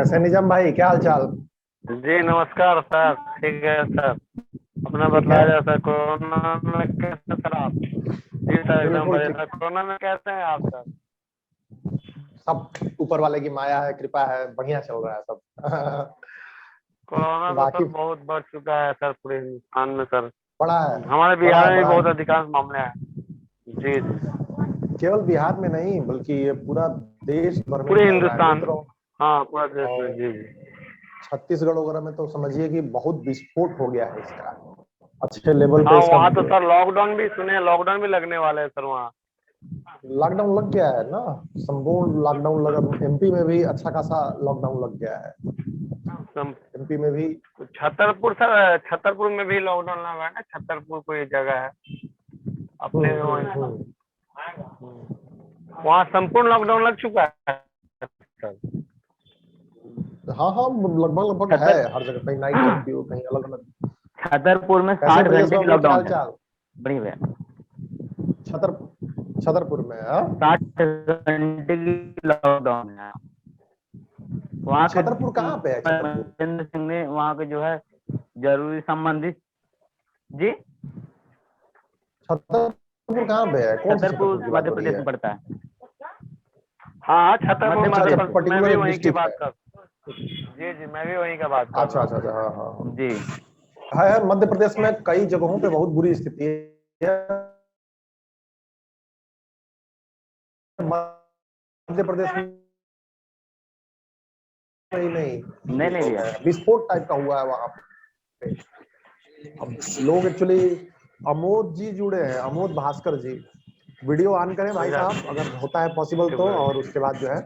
कैसे निजाम भाई, क्या हाल चाल? जी नमस्कार सर। ठीक है सर। अपना ठीक है। बतलाया जाए सर, कोरोना में कैसे सर आप? जी सर एकदम बिल्कुल बढ़िया ठीक। सर। कोरोना में कैसे हैं आप सर? सब ऊपर वाले की माया है, कृपा है, बढ़िया चल रहा है सब। कोरोना तो सर बाकी बहुत बढ़ चुका है सर पूरे हिंदुस्तान में सर। बड़ा है। हमारे बड़ा बिहार है, में भी बड़ा बहुत है। अधिकांश मामले हैं। जी जी। केवल बिहार में नहीं बल्कि ये पूरा देश भर में पूरे फैल रहा है हिंदुस्तान। मित्रों। हाँ पूरा देश में। और जी जी। छत्तीसगढ़ वगैरह में तो समझिए कि बहुत विस्फोट हो गया है इसका। अच्छे लेवल पे हाँ इसका। वहाँ तो सर लॉकडाउन भी सुने, लॉकडाउन भी लगने वाले हैं सर वहाँ। लॉकडाउन लग गया है ना। संपूर्ण लॉकडाउन लगा, एमपी में भी अच्छा खासा लॉकडाउन लग गया है। सम- एमपी में भी। छतरपुर सर, छतरपुर में भी लॉकडाउन लगा है ना। छतरपुर कोई जगह है अपने वहाँ। हम्म। वहाँ संपूर्ण लॉकडाउन लग चुका है सर। हाँ हाँ, लगभग लगभग है। छतर हर जगह कहीं नाइट कर्फ्यू, कहीं अलग अलग। छतरपुर में कैसे 60 ब्रजेश घंटे की बाबू, क्या हाल लॉकडाउन है। चाल? बढ़िया है। छतर छतरपुर में, हाँ। 60 घंटे की लॉकडाउन है वहाँ के। छतरपुर कहाँ पे है छतरपुर? महेंद्र सिंह ने वहाँ के जो है जरूरी संबंधित। जी। छतरपुर कहाँ पे है? कौन सी छतरपुर छतरपुर की बात मध्य हो रही प्रदेश है? में पड़ता है। हाँ हाँ छतरपुर मध्य अच्छा अच्छा, प्रदेश मध्य, में। मैं भी पर्टिकुलर वहीं की डिस्ट्रिक्ट बात है। कर। जी जी मैं भी वहीं का बात कर अच्छा रहा अच्छा हूँ। अच्छा, हाँ हाँ हाँ। जी। है मध्य प्रदेश में कई जगहों पे बहुत बुरी स्थिति है। मध्य प्रदेश में ही नहीं, नहीं नहीं हो भैया। गया विस्फोट टाइप का हुआ है वहां पे। अब लोग एक्चुअली अमोद जी जुड़े हैं, अमोद भास्कर जी। वीडियो ऑन करें भाई इधर साहब, अगर होता है पॉसिबल तो, और उसके बाद जो है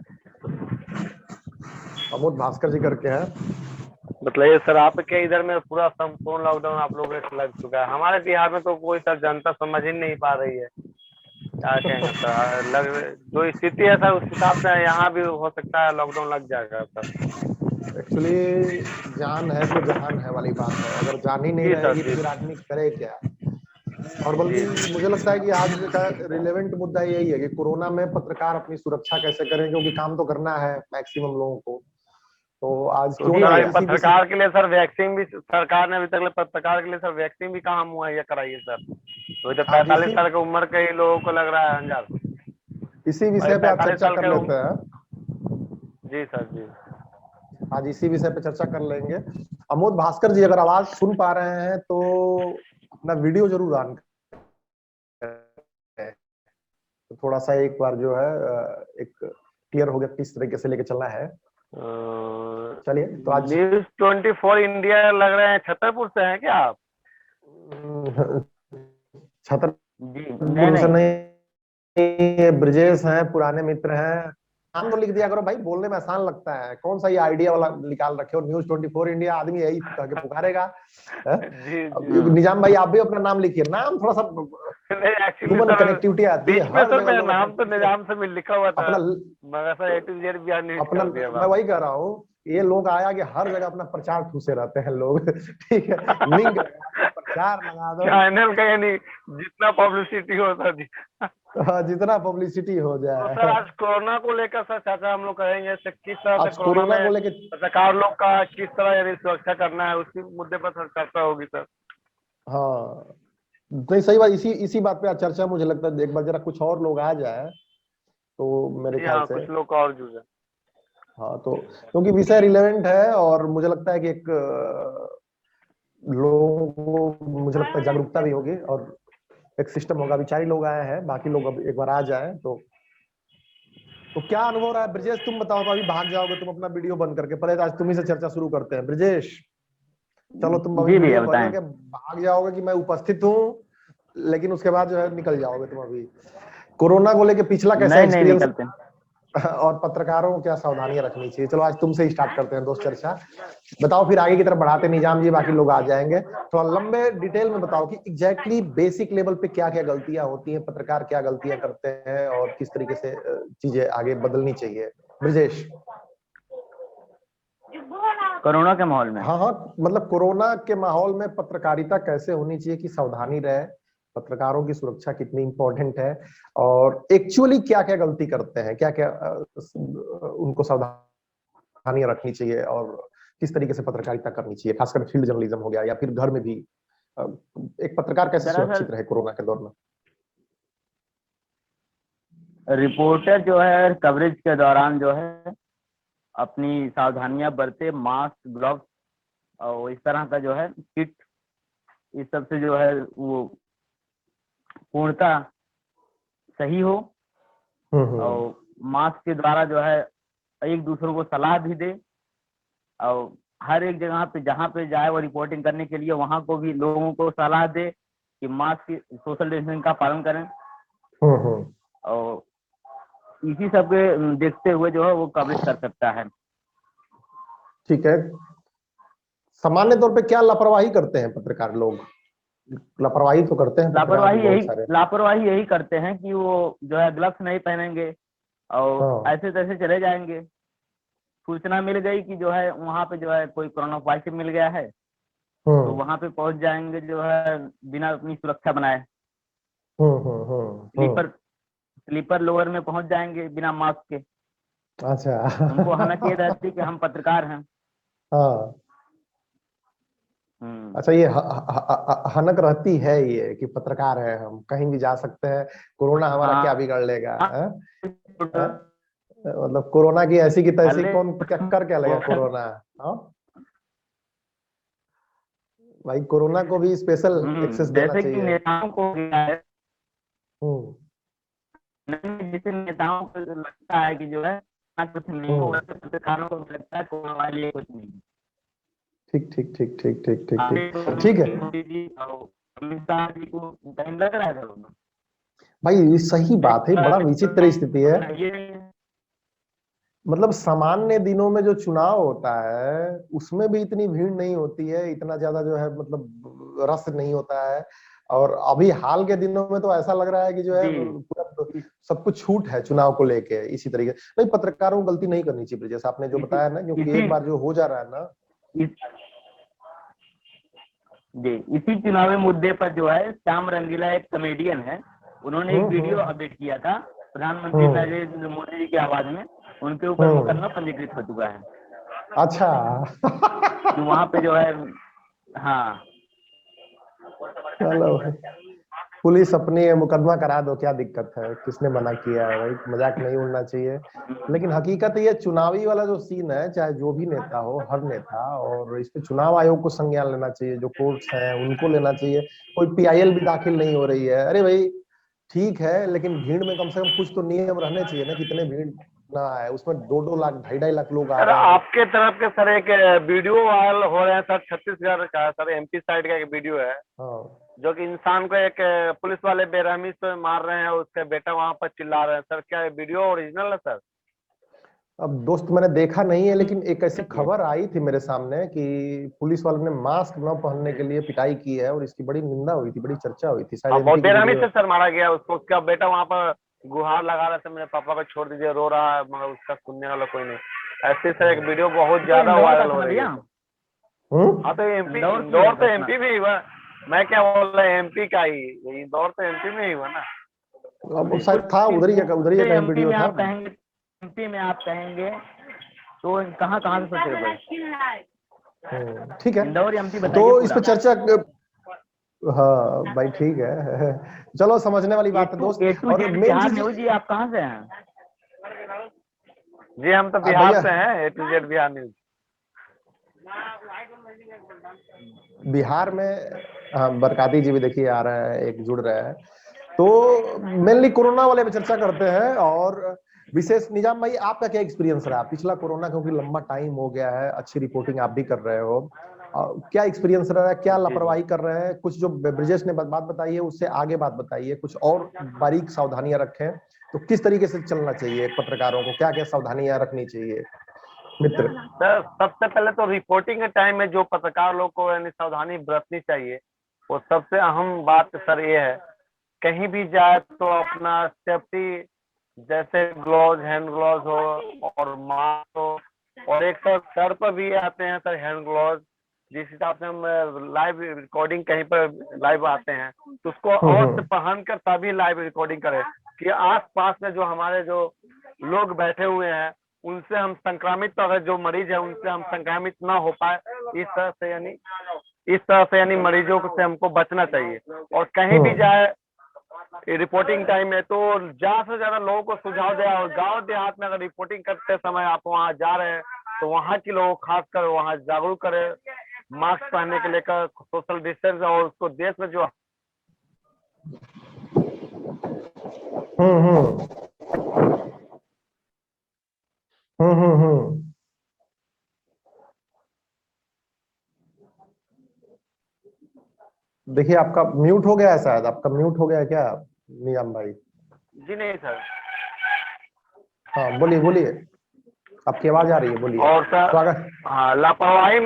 अमोद भास्कर जी करके है। बताइए सर, आपके इधर में पूरा संपूर्ण लॉकडाउन आप लोगों के लग चुका है। हमारे बिहार में तो कोई सर जनता समझ ही नहीं पा रही है। क्या कहेंगे सर, लग जो स्थिति है सर उस हिसाब से यहाँ भी हो सकता है लॉकडाउन लग जाएगा सर। एक्चुअली जान है तो जहान है वाली बात है। अगर जान ही नहीं जी सर रहेगी जी तो फिर आदमी करे क्या? और जी बल्कि जी। मुझे लगता है कि आज का रिलेवेंट मुद्दा यही है कि कोरोना में पत्रकार अपनी सुरक्षा कैसे करें, क्योंकि काम तो करना है मैक्सिमम लोगों को। तो आज तो क्यों जी ना सर भैया। इसी विषय। पत्रकार के लिए सर वैक्सीन भी सरकार ने अभी तक पत्रकार के लिए सर वैक्सीन भी कहाँ मुहैया कराई है सर। तो तो आज 45 इसी साल की उम्र के ही लोगों को लग रहा है अंजार। इसी और ये विषय पे आज 45 चर्चा साल कर के लेते हैं। जी सर जी। आज इसी विषय पे चर्चा कर लेंगे। अमोद भास्कर जी, अगर आवाज सुन पा रहे हैं तो अपना वीडियो जरूर ऑन करें। तो थोड़ा सा एक बार जो है एक क्लियर हो गया किस तरीके से लेके चलना है। चलिए तो आज न्यूज 24 इंडिया लग रहे हैं, छतरपुर से हैं क्या आप? जी नहीं छतरपुर से नहीं। नहीं, ये ब्रजेश हैं, पुराने मित्र हैं। नाम तो लिख दिया करो भाई, बोलने में आसान लगता है। कौन सा ये आइडिया वाला निकाल रखे हो, न्यूज 24 इंडिया, आदमी यही कह के पुकारेगा। हैं? जी अब जी। निजाम भाई आप भी अपना नाम लिखिए, नाम थोड़ा सा नहीं एक्चुअली ह्यूमन सर कनेक्टिविटी आती है बीच में हर सर जगह मेरा लोग अपना नाम तो निजाम से भी लिखा हुआ था, अपना मगर sir A to Z Bihar news अपना कर दिया मैं था। वही कह रहा हूँ। ये लोग आया कि हर जगह अपना प्रचार ठूसे रहते हैं लोग। ठीक है, लिंक लगा दो, प्रचार लगा दो। चैनल का यानी जितना पब्लिसिटी हो सर जी। हाँ, जितना पब्लिसिटी हो तो सर जाए। आज कोरोना को लेकर सर चाचा हम लोग कहेंगे सर किस तरह से आज कोरोना कोरोना में को लेके, सरकार लोग का किस तरह यदि सुरक्षा करना है उसी मुद्दे पर सर चर्चा होगी सर। हाँ नहीं सही बात, इसी इसी बात पे आज चर्चा। मुझे लगता है एक बार जरा कुछ और लोग आ जाए तो मेरे जी ख्याल हाँ से। कुछ लोग का और जुड़े। हाँ तो क्योंकि विषय रिलेवेंट है, और मुझे लगता है कि एक लोगों को मुझे लगता है जागरूकता भी होगी, और एक सिस्टम होगा। विचारी लोग आए हैं, बाकी लोग अब एक बार आ जाए तो क्या अनुभव रहा है? ब्रजेश तुम बताओ, तो अभी भाग जाओगे तुम अपना वीडियो बंद करके? पहले तो आज तुम्ही से चर्चा शुरू करते हैं, ब्रजेश। चलो तुम अभी जी वीडियो भैया बंद बताएं। करके भाग जाओगे कि मैं उपस्थित हूँ, लेकिन उसके बाद जो है निकल जाओगे तुम अभी। कोरोना को लेके पिछला कैसा नहीं नहीं एक्सपीरियंस, निकलते। और पत्रकारों को क्या सावधानियां रखनी चाहिए? चलो आज तुमसे ही स्टार्ट करते हैं दोस्त चर्चा। बताओ, फिर आगे की तरफ बढ़ाते निजाम जी, बाकी लोग आ जाएंगे। थोड़ा लंबे डिटेल में बताओ कि एग्जैक्टली बेसिक लेवल पे क्या क्या गलतियां होती हैं, पत्रकार क्या गलतियां करते हैं, और किस तरीके से चीजें आगे बदलनी चाहिए। ब्रजेश। कोरोना के माहौल में। हाँ हाँ, मतलब कोरोना के माहौल में पत्रकारिता कैसे होनी चाहिए कि सावधानी रहे, पत्रकारों की सुरक्षा कितनी इंपॉर्टेंट है, और एक्चुअली क्या क्या गलती करते हैं, क्या क्या उनको सावधान सावधानियां रखनी चाहिए और किस तरीके से पत्रकारिता करनी चाहिए, खासकर फील्ड जर्नलिज्म हो गया या फिर घर में भी अ, एक पत्रकार कैसे दरअसल सुरक्षित रहे कोरोना के दौर में? रिपोर्टर जो है कवरेज के दौरान जो है अपनी सावधानियां बरते, मास्क, ग्लव्स और इस तरह का जो है किट, इस सब से जो है वो पूर्णतः सही हो। हम्म। और मास्क के द्वारा जो है एक दूसरों को सलाह भी दे, और हर एक जगह पे जहाँ पे जाए वो रिपोर्टिंग करने के लिए वहां को भी लोगों को सलाह दे कि मास्क, सोशल डिस्टेंसिंग का पालन करें। हम्म। और इसी सब के देखते हुए जो है वो कवरेज कर सकता है। ठीक है। सामान्य तौर पे क्या लापरवाही करते हैं पत्रकार लोग? लापरवाही तो करते हैं पत्रकार भी बहुत सारे। लापरवाही यही करते हैं कि वो जो है ग्लव्स नहीं पहनेंगे और हाँ। ऐसे तैसे चले जाएंगे। सूचना मिल गई कि जो है वहां पे जो है कोई कोरोना पॉजिटिव मिल गया है, तो हम्म वहां पे पहुंच जाएंगे जो है बिना अपनी सुरक्षा बनाए। हम्म। स्लीपर स्लीपर लोअर में पहुंच जाएंगे बिना मास्क के। उनको हनक ये अच्छा। रहती कि हम पत्रकार हैं। हाँ। अच्छा, ये हनक रहती है ये कि पत्रकार है, हम कहीं भी जा सकते हैं, कोरोना हमारा क्या हाँ बिगाड़ लेगा? हाँ, हैं? हैं? मतलब कोरोना की ऐसी की तैसी, अरे कौन क्या कर क्या लेगा कोरोना? हाँ भाई, कोरोना को भी स्पेशल एक्सेस देना जैसे कि चाहिए। नेताओं को हो गया है, हम्म नहीं, जैसे नेताओं को लगता है कि जो है ना कुछ नहीं हो, हम्म। वैसे पत्रकारों को भी लगता है कोरोना वाले लिए कुछ नहीं। ठीक ठीक ठीक ठीक ठीक ठीक आगे तो ठीक ठीक है। मोदी जी और अमित शाह जी को टाइम लग रहा है कोरोना। भाई ये सही बात है, बड़ा विचित्र स्थिति है। ये नहीं है। मतलब सामान्य दिनों में जो चुनाव होता है उसमें भी इतनी भीड़ नहीं होती है, इतना ज्यादा जो है मतलब रस नहीं होता है। और अभी हाल के दिनों में तो ऐसा लग रहा है कि जो है जी, पूरा सब कुछ छूट है चुनाव को लेके। इसी तरीके नहीं, पत्रकारों को गलती नहीं करनी चाहिए जैसा आपने जो इसी बताया ना, क्योंकि इसी एक बार जो हो जा रहा है ना। इस, जी, इसी चुनावी मुद्दे पर जो है श्याम रंगीला एक कमेडियन है, उन्होंने एक वीडियो हम्म। अपडेट किया था प्रधानमंत्री हम्म नरेंद्र मोदी जी की आवाज में। उनके ऊपर हम्म। मुकदमा पंजीकृत हो चुका है। अच्छा। कि वहां पे जो है, हाँ, चलो भाई, पुलिस अपनी है, मुकदमा करा दो, क्या दिक्कत है, किसने मना किया है? भाई मजाक नहीं उड़ना चाहिए। लेकिन हकीकत ये चुनावी वाला जो सीन है, चाहे जो भी नेता हो, हर नेता, और इस पे चुनाव आयोग को संज्ञान लेना चाहिए, जो कोर्ट्स हैं उनको लेना चाहिए। कोई पीआईएल भी दाखिल नहीं हो रही है, अरे भाई ठीक है, लेकिन भीड़ में कम से कम कुछ तो नियम रहने चाहिए ना, कितने भीड़ ना है उसमें, 2-2 लाख 2.5 लाख लोग आ सर रहे हैं। आपके तरफ के सर एक वीडियो वायरल हो रहे हैं सर, छत्तीसगढ़ का सर, एमपी साइड का एक वीडियो है, हाँ। जो कि इंसान को एक पुलिस वाले बेरहमी से मार रहे हैं, उसके बेटा वहां पर चिल्ला रहे हैं सर, क्या ये वीडियो ओरिजिनल है सर? अब दोस्त मैंने देखा नहीं है, लेकिन एक ऐसी खबर आई थी मेरे सामने कि पुलिस वालों ने मास्क न पहनने के लिए पिटाई की है और इसकी बड़ी निंदा हुई थी, बड़ी चर्चा हुई थी, शायद और बहुत एमपी की बेरहमी वीडियो से है। सर मारा गया उसको, उसका बेटा वहां पर गुहार लगा रहा था, मेरे पापा को छोड़ दीजिए, रो रहा है, मगर उसका सुनने वाला कोई नहीं। ऐसे सर एक वीडियो बहुत तो ज्यादा इंदौर का वायरल था हो ना रही है भैया, सर। हम्म। हाँ तो एमपी, इंदौर की इंदौर है तो घटना। एमपी में ही हुआ। मैं क्या बोल रहा है, एमपी का ही, इंदौर तो एमपी में ही हुआ ना। अब शायद था उधर ही का कहीं एमपी वीडियो में था। आप कहेंगे, एमपी में आप कहेंगे तो कहाँ कहाँ से सोचेगा कोई। ठीक है। इंदौर एमपी तो बताइए इस पूरा। पे चर्चा, हाँ भाई ठीक है। चलो समझने वाली ए बात है टू दोस्त। ए टू और जेड मेन बिहार चीज न्यूज जी, आप कहाँ से हैं? जी हम तो बिहार भैया, से हैं, A to Z Bihar news. Bihar में बरकाती जी भी देखिए आ रहे हैं, एक जुड़ रहे हैं। तो मेनली कोरोना वाले पे चर्चा करते हैं। और विशेष निजाम भाई, आपका क्या एक्सपीरियंस रहा पिछला कोरोना, क्योंकि लंबा टाइम हो गया है, अच्छी रिपोर्टिंग आप भी कर रहे हो, क्या एक्सपीरियंस रहा है, क्या जी जी। लापरवाही कर रहे हैं? कुछ जो ब्रिजेश ने बात बताई है उससे आगे बात बताइए, कुछ और बारीक सावधानियां रखें तो किस तरीके से चलना चाहिए, पत्रकारों को क्या क्या सावधानियां रखनी चाहिए मित्र? सर सबसे पहले तो रिपोर्टिंग के टाइम में जो पत्रकार लोग को यानी सावधानी बरतनी चाहिए, वो सबसे अहम बात सर ये है, कहीं भी जाए तो अपना सेफ्टी, जैसे ग्लोव, हैंड ग्लोव हो और मास्क हो, और एक सर पर भी आते हैं सर हैंड ग्लोव, जिस हिसाब से हम लाइव रिकॉर्डिंग कहीं पर लाइव आते हैं तो उसको अवश्य हम्म। पहन कर तभी लाइव रिकॉर्डिंग करें, कि आस पास में जो हमारे जो लोग बैठे हुए हैं उनसे हम संक्रमित, तो अगर जो मरीज है उनसे हम संक्रमित ना हो पाए, इस तरह से यानी मरीजों से हमको बचना चाहिए। और कहीं भी जाए रिपोर्टिंग टाइम में तो ज्यादा से ज्यादा लोगों को सुझाव दिया, और गांव देहात में अगर रिपोर्टिंग करते समय आप वहां जा रहे हैं तो वहां के लोग खासकर वहां जागरूक करें, मास्क पहनने के लेकर, सोशल डिस्टेंस, और उसको देश में जो हम्म हम्म। देखिए आपका म्यूट हो गया है, शायद आपका म्यूट हो गया है क्या निजाम भाई? जी नहीं सर। हाँ बोलिए बोलिए, आपकी आवाज आ रही है, बोलिए। और सर स्वागत। हाँ, लापरवाही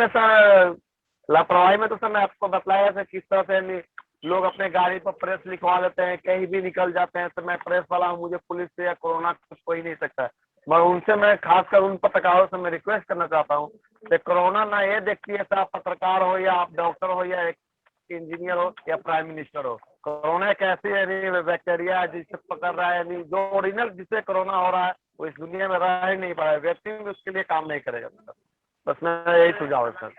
में तो सर मैं आपको बताया था किस तरह से यानी लोग अपने गाड़ी पर प्रेस लिखवा लेते हैं, कहीं भी निकल जाते हैं। तो मैं प्रेस वाला हूँ, मुझे पुलिस से या कोरोना कुछ कोई नहीं सकता है। मगर उनसे मैं खासकर उन पत्रकारों से मैं रिक्वेस्ट करना चाहता हूँ कि कोरोना ना ये देखती है आप पत्रकार हो या आप डॉक्टर हो या एक इंजीनियर हो या प्राइम मिनिस्टर हो। कोरोना एक ऐसी यानी बैक्टीरिया है जिससे पकड़ रहा है, यानी जो ओरिजिनल जिससे कोरोना हो रहा है वो इस दुनिया में रह ही नहीं पा रहा है, व्यक्ति भी उसके लिए काम नहीं करेगा सर। बस मेरा यही सुझाव है सर।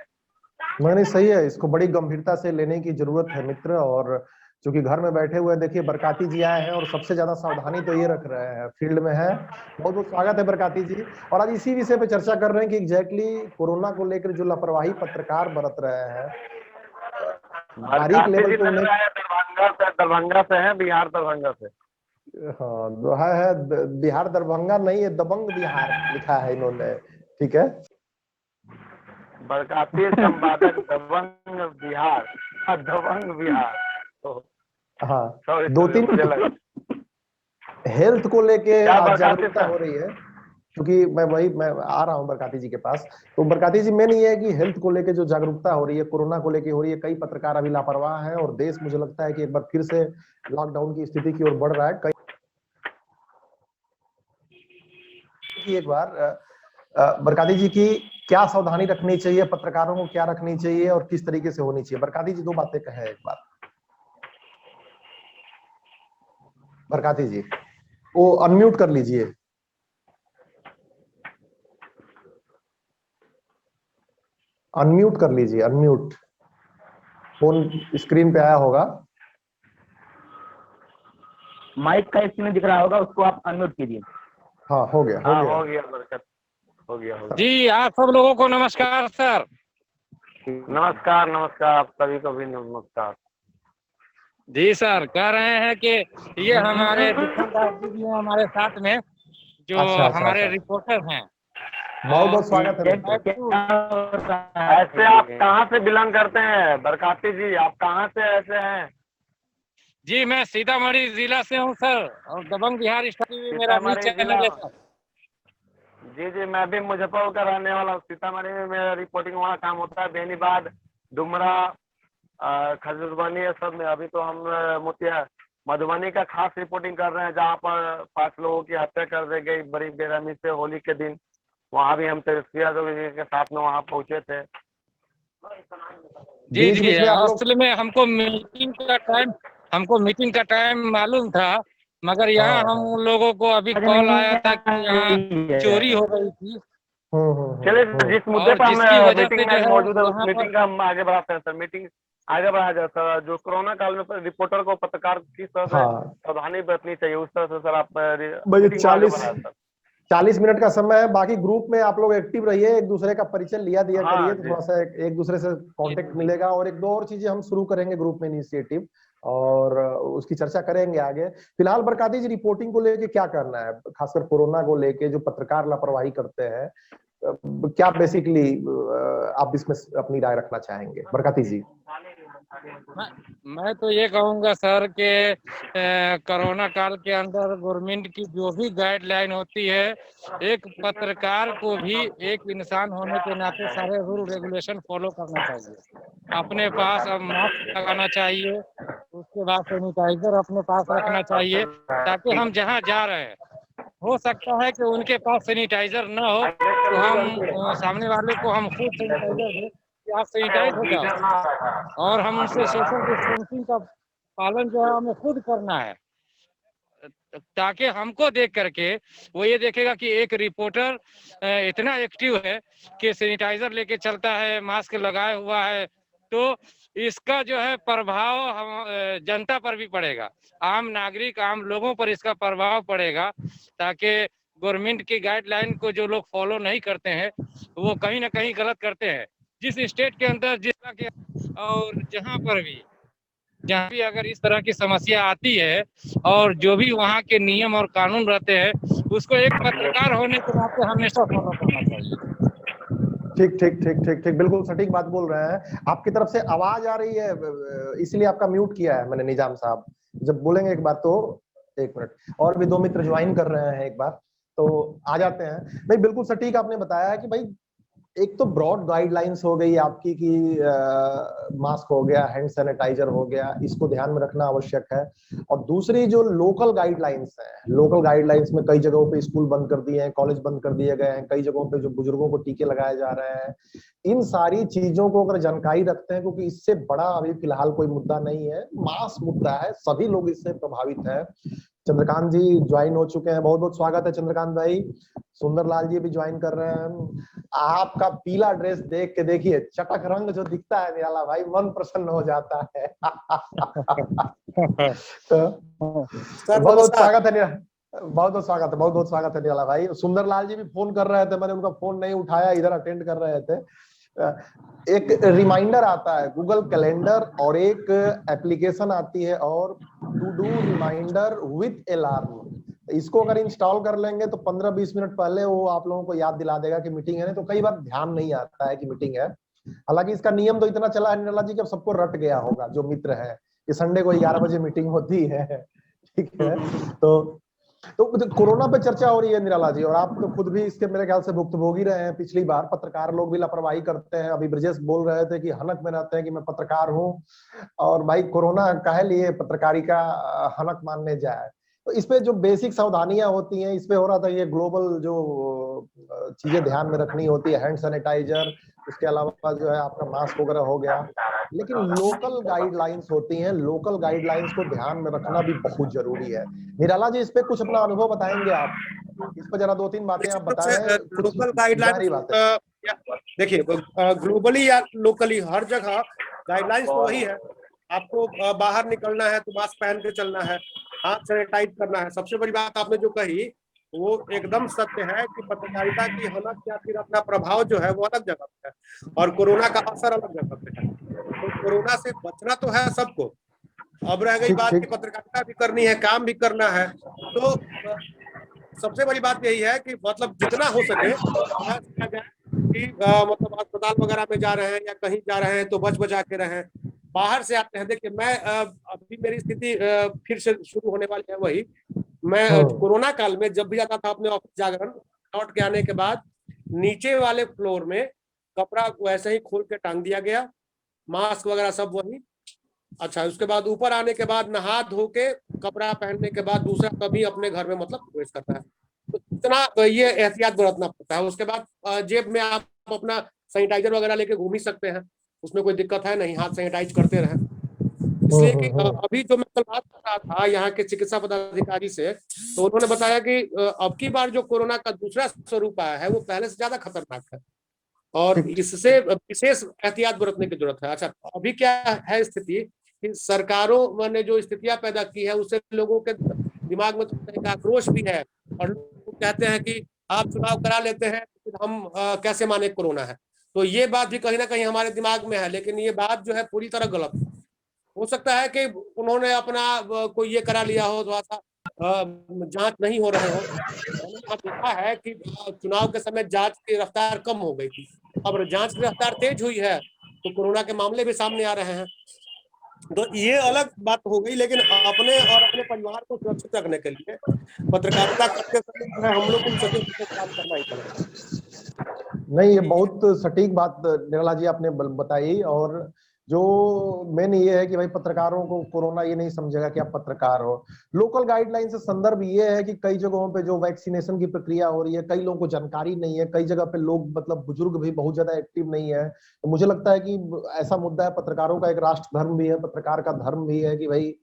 नहीं सही है, इसको बड़ी गंभीरता से लेने की जरूरत है मित्र। और चूंकि घर में बैठे हुए हैं, देखिए बरकाती जी आए हैं और सबसे ज्यादा सावधानी तो ये रख रहे हैं, फील्ड में है। बहुत बहुत स्वागत है बरकाती जी। और आज इसी विषय पे चर्चा कर रहे हैं कि एग्जैक्टली कोरोना को लेकर जो लापरवाही पत्रकार बरत रहे हैं, बारीक बरकाती लेवल जी पे लग उन्हें। रहा है दरभंगा से है, बिहार दरभंगा से। हाँ दोहा है, बिहार दरभंगा नहीं है, दबंग बिहार लिखा है इन्होंने। ठीक है। बरकाती संपादक दबंग बिहार, दबंग बिहार। तो हाँ सॉरी दो सर, तीन मुझे लगा हेल्थ को लेके क्या आज बरकाती जागरूकता सर। हो रही है। क्योंकि मैं आ रहा हूँ बरकाती जी के पास। तो बरकाती जी, मेन ये है कि हेल्थ को लेके जो जागरूकता हो रही है, कोरोना को लेके हो रही है, कई पत्रकार अभी लापरवाह हैं और देश मुझे लगता है कि एक बार फिर से लॉकडाउन की स्थिति की ओर बढ़ रहा है। कई की एक बार बरकाती जी की क्या सावधानी रखनी चाहिए, पत्रकारों को क्या रखनी चाहिए और किस तरीके से होनी चाहिए? बरकाती जी दो बातें कहें एक बार। बरकाती जी वो अनम्यूट कर लीजिए। अनम्यूट कर लीजिए, अनम्यूट। फोन स्क्रीन पे आया होगा। माइक का स्क्रीन दिख रहा होगा, उसको आप अनम्यूट कीजिए। हाँ हो गया हो हाँ गया। हो गया बरकत, हो गया। जी आप सब लोगों को नमस्कार सर। नमस्कार नमस्कार, आप सभी को भी नमस्कार। जी सर, कह रहे हैं कि ये हमारे दुकानदार जी भी हैं हमारे साथ में, जो अच्छा अच्छा हमारे अच्छा, रिपोर्टर हैं। बहुत बहुत स्वागत है क्या मित्र। हो रहा है? ऐसे आप कहाँ से बिलोंग करते हैं बरकाती जी, आप कहाँ से ऐसे हैं? जी मैं सीतामढ़ी जिला से हूँ सर, और दबंग बिहार स्टोरी भी मेरा न्यूज सीतामढ़ी जिला। चैनल है सर। जी जी, मैं भी मुजफ्फरपुर का रहने वाला हूँ। सीतामढ़ी में मेरा रिपोर्टिंग वहाँ काम होता है, बेनीबाद, डुमरा, खजूरबानी, ये सब में। अभी तो हम मोतिया मधुबनी का खास रिपोर्टिंग कर रहे हैं, जहाँ पर 5 लोगों की हत्या कर दी गई बड़ी बेरहमी से होली के दिन। वहाँ भी हम तेजस्वी के साथ में वहाँ पहुंचे थे। जी बीच जी, बीच में आप लोग। असल में हमको मीटिंग का टाइम मालूम था, मगर यहाँ हाँ हम हाँ। लोगों को अभी कॉल आया था कि यहाँ चोरी हो गई थी, चलिए सर, जिस मुद्दे और पर हम जिसकी वजह मीटिंग से में जो आज है मौजूद है उस यहाँ पर। मीटिंग का हम आगे बढ़ाते हैं सर। मीटिंग आगे बढ़ाया जाए सर। जो कोरोना काल में रिपोर्टर को, पत्रकार किस तरह से हाँ सावधानी बरतनी चाहिए, उस तरह से सर आप भाई, मीटिंग को आगे बढ़ाए सर। 40 मिनट का समय है। बाकी ग्रुप में आप लोग एक्टिव रहिए, एक दूसरे का परिचय लिया दिया हाँ करिए, तो जी। थोड़ा सा एक दूसरे से कांटेक्ट मिलेगा। और एक दो और चीजें हम शुरू करेंगे ग्रुप में, इनिशिएटिव, और उसकी चर्चा करेंगे आगे। फिलहाल बरकाती जी, रिपोर्टिंग को लेके क्या करना है, खासकर कोरोना को लेके जो पत्रकार लापरवाही करते हैं, क्या बेसिकली आप इसमें अपनी राय रखना चाहेंगे बरकाती जी? मैं तो ये कहूँगा सर कि कोरोना काल के अंदर गवर्नमेंट की जो भी गाइडलाइन होती है, एक पत्रकार को भी एक इंसान होने के नाते सारे रूल रेगुलेशन फॉलो करना चाहिए। अपने पास अब मास्क लगाना चाहिए, उसके बाद सैनिटाइजर अपने पास रखना चाहिए, ताकि हम जहाँ जा रहे हैं, हो सकता है कि उनके पास सैनिटाइजर ना हो, तो हम सामने वाले को हम खुद सैनिटाइजर दें कि आप सैनिटाइज हो जाओ, और हम उनसे सोशल डिस्टेंसिंग का पालन जो है हमें खुद करना है। ताकि हमको देख करके वो ये देखेगा कि एक रिपोर्टर इतना एक्टिव है कि सैनिटाइजर लेके चलता है, मास्क लगाए हुआ है, तो इसका जो है प्रभाव हम जनता पर भी पड़ेगा, आम नागरिक, आम लोगों पर इसका प्रभाव पड़ेगा, ताकि गवर्नमेंट की गाइडलाइन को जो लोग फॉलो नहीं करते हैं वो कहीं ना कहीं गलत करते हैं। जिस स्टेट के अंदर, जिस तरह के और जहाँ भी अगर इस तरह की समस्या आती है और जो भी वहाँ के नियम और कानून रहते हैं उसको एक पत्रकार होने के नाते हमेशा फॉलो करना चाहिए। ठीक ठीक ठीक ठीक ठीक, बिल्कुल सटीक बात बोल रहे हैं। आपकी तरफ से आवाज आ रही है, इसलिए आपका म्यूट किया है मैंने निजाम साहब। जब बोलेंगे एक बात तो एक मिनट, और भी 2 मित्र ज्वाइन कर रहे हैं, एक बार तो आ जाते हैं। नहीं, बिल्कुल सटीक आपने बताया है कि भाई एक तो ब्रॉड गाइडलाइंस हो गई आपकी कि मास्क हो गया, हैंड सैनिटाइजर हो गया, इसको ध्यान में रखना आवश्यक है। और दूसरी जो लोकल गाइडलाइंस है, लोकल गाइडलाइंस में कई जगहों पे स्कूल बंद कर दिए हैं, कॉलेज बंद कर दिए गए हैं, कई जगहों पे जो बुजुर्गों को टीके लगाए जा रहे हैं, इन सारी चीजों को अगर जानकारी रखते हैं, क्योंकि इससे बड़ा अभी फिलहाल कोई मुद्दा नहीं है, मास मुद्दा है, सभी लोग इससे प्रभावित है। चंद्रकांत जी ज्वाइन हो चुके हैं, बहुत बहुत स्वागत है चंद्रकांत भाई। सुंदरलाल जी भी ज्वाइन कर रहे हैं। आपका पीला ड्रेस देख के देखिए, चटक रंग जो दिखता है निराला भाई, मन प्रसन्न हो जाता है। तो बहुत बहुत स्वागत है, बहुत बहुत स्वागत है, बहुत बहुत स्वागत है निराला भाई। सुंदरलाल जी भी फोन कर रहे थे, मैंने उनका फोन नहीं उठाया, इधर अटेंड कर रहे थे। एक रिमाइंडर आता है गूगल कैलेंडर, और एक एप्लीकेशन आती है और to do reminder with alarm. इसको अगर इंस्टॉल कर लेंगे तो 15-20 मिनट पहले वो आप लोगों को याद दिला देगा कि मीटिंग है। नहीं तो कई बार ध्यान नहीं आता है कि मीटिंग है। हालांकि इसका नियम तो इतना चला है निर्मला जी कि अब सबको रट गया होगा जो मित्र है कि संडे को 11 बजे मीटिंग होती है। ठीक है, तो कोरोना पे चर्चा हो रही है निराला जी, और आप तो खुद भी इसके मेरे ख्याल से भुक्तभोगी रहे हैं। पिछली बार पत्रकार लोग भी लापरवाही करते हैं। अभी ब्रजेश बोल रहे थे कि हनक में रहते हैं कि मैं पत्रकार हूं, और भाई कोरोना काहे लिए पत्रकारी का हनक मानने जाए। तो इस पे जो बेसिक सावधानियां होती हैं, इस पे हो रहा था ये ग्लोबल जो चीजें ध्यान में रखनी होती है, हैंड सैनिटाइजर, उसके अलावा जो है आपका मास्क वगैरह हो गया। लेकिन लोकल गाइडलाइंस होती हैं, लोकल गाइडलाइंस को ध्यान में रखना भी बहुत जरूरी है। निराला जी इस पे कुछ अपना अनुभव बताएंगे आप? इस पर जरा 2-3 बातें आप बताएं, कुछ लोकल गाइडलाइन। देखिए, ग्लोबली या लोकली हर जगह गाइडलाइंस तो वही है। आपको बाहर निकलना है तो मास्क पहन के चलना है, हाथ सैनिटाइज करना है। सबसे बड़ी बात आपने जो कही वो एकदम सत्य है कि पत्रकारिता की हनक या फिर अपना प्रभाव जो है वो अलग जगह पे है और कोरोना का असर अलग जगह पे है। तो कोरोना से बचना तो है सबको। अब रह गई बात कि पत्रकारिता भी करनी है, काम भी करना है। तो सबसे बड़ी बात यही है कि मतलब जितना हो सके प्रयास किया जाए कि मतलब अस्पताल वगैरह में जा रहे हैं या कहीं जा रहे हैं तो बच बचा के रहें। बाहर से आते हैं, देखिए मैं अभी मेरी स्थिति फिर से शुरू होने वाली है वही। मैं कोरोना काल में जब भी जाता था अपने ऑफिस जागरण, लौट के आने के बाद नीचे वाले फ्लोर में कपड़ा वैसे ही खोल के टांग दिया गया, मास्क वगैरह सब वही। अच्छा, उसके बाद ऊपर आने के बाद नहा धो के कपड़ा पहनने के बाद दूसरा कभी अपने घर में मतलब प्रवेश करता है। तो इतना ये एहतियात बरतना पड़ता है। उसके बाद जेब में आप अपना सैनिटाइजर वगैरह लेके घूम ही सकते हैं, उसमें कोई दिक्कत है नहीं, हाथ सैनिटाइज करते रहें। इसलिए कि अभी जो मैं कल बात कर रहा था यहाँ के चिकित्सा पदाधिकारी से, तो उन्होंने बताया कि अब की बार जो कोरोना का दूसरा स्वरूप आया है वो पहले से ज्यादा खतरनाक है और इससे विशेष एहतियात बरतने की जरूरत है। अच्छा, अभी क्या है स्थिति कि सरकारों ने जो स्थितियां पैदा की है उससे लोगों के दिमाग में तो आक्रोश भी है और लोग कहते हैं कि आप चुनाव करा लेते हैं फिर हम कैसे माने कोरोना है। तो ये बात भी कहीं ना कहीं हमारे दिमाग में है, लेकिन ये बात जो है पूरी तरह गलत है। हो सकता है कि उन्होंने अपना कोई ये करा लिया हो, थोड़ा सा जांच नहीं हो रहे हो। मैंने देखा है कि चुनाव के समय जांच की रफ्तार कम हो गई थी, अब जांच की रफ्तार तेज हुई है तो कोरोना के मामले भी सामने आ रहे हैं। तो ये अलग बात हो गई, लेकिन अपने और अपने परिवार को सुरक्षित रखने के लिए पत्रकारिता करते समय जो है हम लोग को सचेत काम करना ही पड़ेगा। नहीं, ये बहुत सटीक बात निर्मला जी आपने बताई। और जो मेन ये है कि भाई पत्रकारों को कोरोना ये नहीं समझेगा कि आप पत्रकार हो। लोकल गाइडलाइन से संदर्भ ये है कि कई जगहों पे जो वैक्सीनेशन की प्रक्रिया हो रही है, कई लोगों को जानकारी नहीं है, कई जगह पे लोग मतलब बुजुर्ग भी बहुत ज्यादा एक्टिव नहीं है। तो मुझे लगता है कि ऐसा मुद्दा है, पत्रकारों का एक राष्ट्र धर्म भी है, पत्रकार का धर्म भी है कि भाई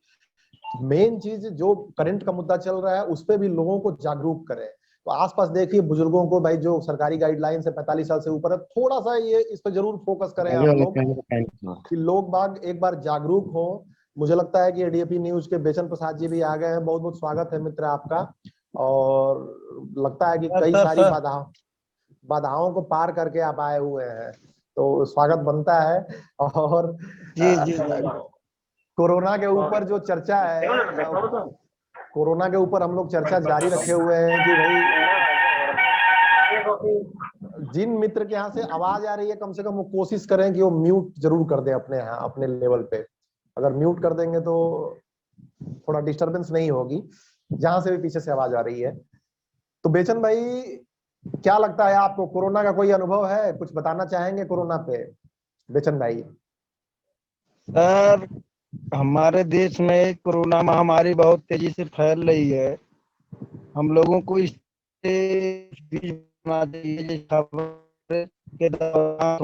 मेन चीज जो करंट का मुद्दा चल रहा है उस पे भी लोगों को जागरूक करें। तो आसपास देखिए बुजुर्गों को, भाई जो सरकारी गाइडलाइन से 45 साल से ऊपर है, थोड़ा सा ये इस पे जरूर फोकस करें आप लोग कि लोग बाग एक बार जागरूक हो। मुझे लगता है कि डीएपी न्यूज के बेचन प्रसाद जी भी आ गए हैं, बहुत बहुत स्वागत है मित्र आपका। और लगता है कि कई सारी बाधाओं को पार करके आप आए हुए हैं, तो स्वागत बनता है। और जी जी कोरोना के ऊपर जो चर्चा है, कोरोना के ऊपर हम लोग चर्चा जारी रखे हुए हैं कि भाई जिन मित्र के यहाँ से आवाज आ रही है कम से कम वो कोशिश करें कि वो म्यूट जरूर कर दें अपने यहाँ अपने लेवल पे। अगर म्यूट कर देंगे तो थोड़ा डिस्टरबेंस नहीं होगी जहां से भी पीछे से आवाज आ रही है। तो बेचन भाई क्या लगता है आपको, कोरोना का कोई अनुभव है, कुछ बताना चाहेंगे कोरोना पे बेचन भाई? सर, हमारे देश में कोरोना महामारी बहुत तेजी से फैल रही है। हम लोगों को इससे खबर के दौरान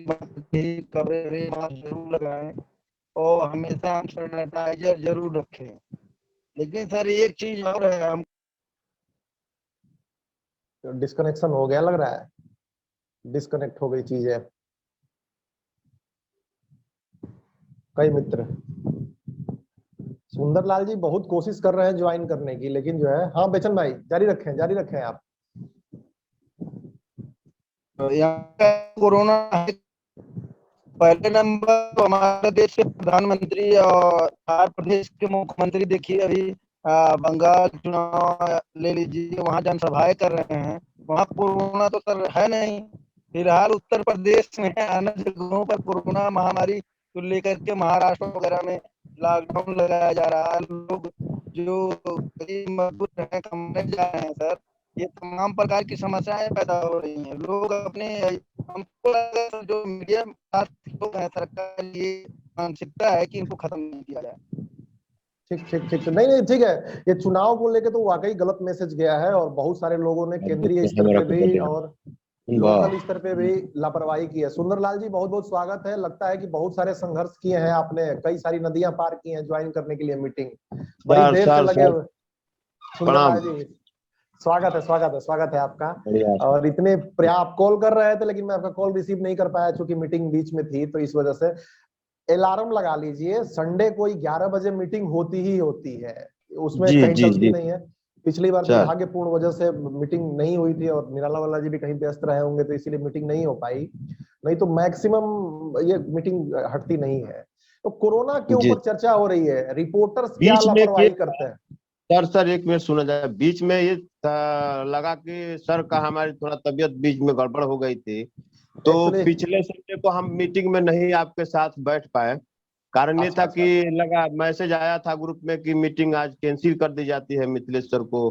मास्क जरूर लगाएं और हमेशा हम सैनिटाइजर जरूर रखें। लेकिन सर एक चीज और है, हम डिस्कनेक्शन हो गया लग रहा है, डिस्कनेक्ट हो गई चीजें कई मित्र। सुंदरलाल जी बहुत कोशिश कर रहे हैं ज्वाइन करने की, लेकिन जो है, हाँ बेचन भाई जारी रखें आप। यहाँ कोरोना है। पहले नंबर तो हमारे देश के प्रधानमंत्री और बिहार प्रदेश के मुख्यमंत्री देखिए अभी बंगाल चुनाव ले लीजिए, वहाँ जनसभाएं कर रहे हैं, वहाँ कोरोना तो सर है नहीं। फिलहाल उत्तर प्रदेश में अन्य जगहों पर कोरोना महामारी को लेकर के महाराष्ट्र वगैरह में लॉकडाउन लगाया जा रहा है। लोग जो गरीब मजदूर हैं कमाने जा रहे हैं सर, ये तमाम प्रकार की समस्याएं पैदा हो रही हैं। लोग अपने हमको लगा जो मीडिया लोग हैं, सरकार की मानसिकता है कि इनको खत्म नहीं किया जाए। ठीक नहीं ठीक है, ये चुनाव को लेके तो वाकई गलत मैसेज गया है और बहुत सारे लोगों ने केंद्रीय स्तर पे भी और लोकल स्तर पे भी लापरवाही की है। सुंदरलाल जी बहुत बहुत स्वागत है। लगता है कि बहुत सारे संघर्ष किए हैं आपने, कई सारी नदियां पार की हैं ज्वाइन करने के लिए मीटिंग, बड़ी देर से लगे हुए। सुंदरलाल जी स्वागत है आपका। और इतने आप कॉल कर रहे थे लेकिन मैं आपका कॉल रिसीव नहीं कर पाया क्योंकि मीटिंग बीच में थी, तो इस वजह से अलार्म लगा लीजिए, संडे को 11 बजे मीटिंग होती ही होती है, उसमें कहीं टलती नहीं है। पिछली बार दुर्भाग्यपूर्ण वजह से मीटिंग नहीं हुई थी और निराला वाला जी भी कहीं व्यस्त रहे होंगे तो इसीलिए मीटिंग नहीं हो पाई, नहीं तो मैक्सिमम ये मीटिंग हटती नहीं है। तो कोरोना के ऊपर चर्चा हो रही है, रिपोर्टर्स क्या लापरवाही करते हैं? सर एक मिनट सुना जाए। बीच में ये लगा कि सर का हमारी थोड़ा तबीयत बीच में गड़बड़ हो गई थी, तो पिछले संडे को हम मीटिंग में नहीं आपके साथ बैठ पाए। कारण ये था कि लगा मैसेज आया था ग्रुप में कि मीटिंग आज कैंसिल कर दी जाती है, मिथिलेश सर को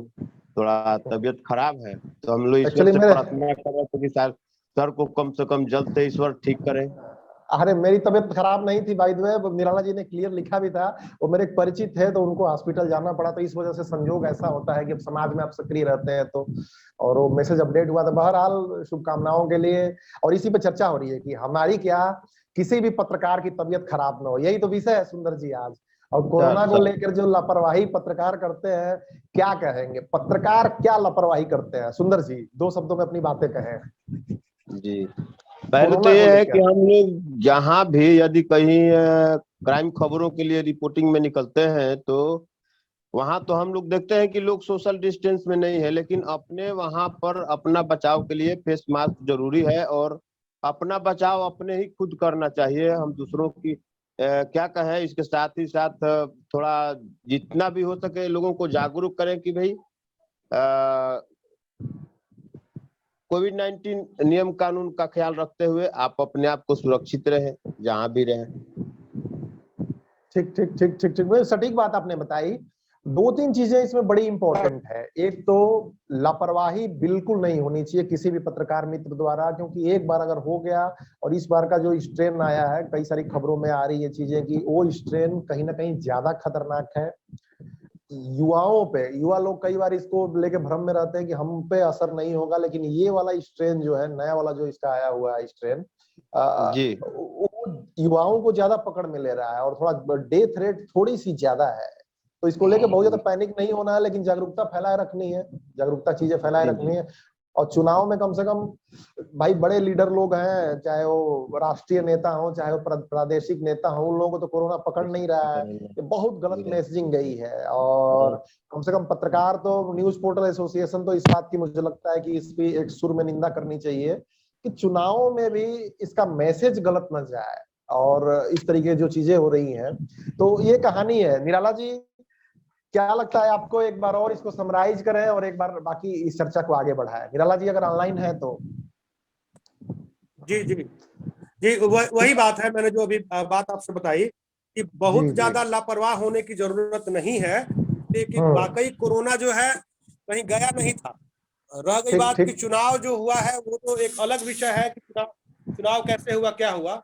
थोड़ा तबीयत खराब है। तो हम लोग ईश्वर से प्रार्थना कर रहे थे कि सर को कम से कम जल्द से ईश्वर ठीक करें। अरे मेरी तबीयत खराब नहीं थी by the way, Nirala ji ने क्लियर लिखा भी था, वो मेरे एक परिचित थे तो उनको हॉस्पिटल जाना पड़ा, तो इस वजह से संजोग ऐसा होता है कि अब समाज में आप सक्रिय रहते हैं तो, और वो मैसेज अपडेट हुआ था। बहरहाल शुभकामनाओं के लिए, और इसी पे चर्चा हो रही है कि हमारी क्या किसी भी पत्रकार की तबीयत खराब ना हो, यही तो विषय है सुंदर जी आज। और कोरोना को लेकर जो लापरवाही पत्रकार करते हैं, क्या कहेंगे, पत्रकार क्या लापरवाही करते हैं? सुंदर जी 2 शब्दों में अपनी बातें कहें। जी, पहले तो ये है कि हम लोग जहाँ भी यदि कहीं क्राइम खबरों के लिए रिपोर्टिंग में निकलते हैं तो वहां तो हम लोग देखते हैं कि लोग सोशल डिस्टेंस में नहीं है, लेकिन अपने वहां पर अपना बचाव के लिए फेस मास्क जरूरी है और अपना बचाव अपने ही खुद करना चाहिए। हम दूसरों की क्या कहें, इसके साथ ही साथ थोड़ा जितना भी हो सके लोगों को जागरूक करें कि भाई कोविड-19 नियम कानून का ख्याल रखते हुए आप अपने आप को सुरक्षित रहें जहां भी रहें। ठीक, सटीक बात आपने बताई। 2-3 चीजें इसमें बड़ी इंपॉर्टेंट है। एक तो लापरवाही बिल्कुल नहीं होनी चाहिए किसी भी पत्रकार मित्र द्वारा, क्योंकि एक बार अगर हो गया, और इस बार का जो स्ट्रेन आया है, कई सारी खबरों में आ रही है चीजें कि वो स्ट्रेन कहीं ना कहीं ज्यादा खतरनाक है युवाओं पे। युवा लोग कई बार इसको लेके भ्रम में रहते हैं कि हम पे असर नहीं होगा, लेकिन ये वाला स्ट्रेन जो है, नया वाला जो इसका आया हुआ है स्ट्रेन, युवाओं को ज्यादा पकड़ में ले रहा है और थोड़ा डेथ रेट थोड़ी सी ज्यादा है। तो इसको लेके बहुत ज्यादा पैनिक नहीं होना है, लेकिन जागरूकता फैलाए रखनी है, जागरूकता चीजें फैलाए रखनी है। और चुनाव में कम से कम भाई बड़े लीडर लोग हैं, चाहे वो राष्ट्रीय नेता हो चाहे वो प्रादेशिक नेता हो, उन लोगों को तो कोरोना पकड़ नहीं रहा है। ये बहुत गलत मैसेजिंग गई है। और कम से कम पत्रकार तो, न्यूज पोर्टल एसोसिएशन तो इस बात की मुझे लगता है कि इस पे एक सुर में निंदा करनी चाहिए कि चुनाव में भी इसका मैसेज गलत न जाए और इस तरीके जो चीजें हो रही हैं। तो ये कहानी है। निराला जी क्या लगता है आपको, एक बार और इसको समराइज करें और एक बार बाकी इस चर्चा को आगे बढ़ाएं। निराला जी अगर ऑनलाइन है तो। जी जी जी, वही बात है, मैंने जो अभी बात आपसे बताई कि बहुत ज्यादा लापरवाह होने की जरूरत नहीं है, लेकिन वाकई कोरोना जो है कहीं गया नहीं था। रह गई बात कि चुनाव जो हुआ है वो तो एक अलग विषय है कि चुनाव कैसे हुआ, क्या हुआ,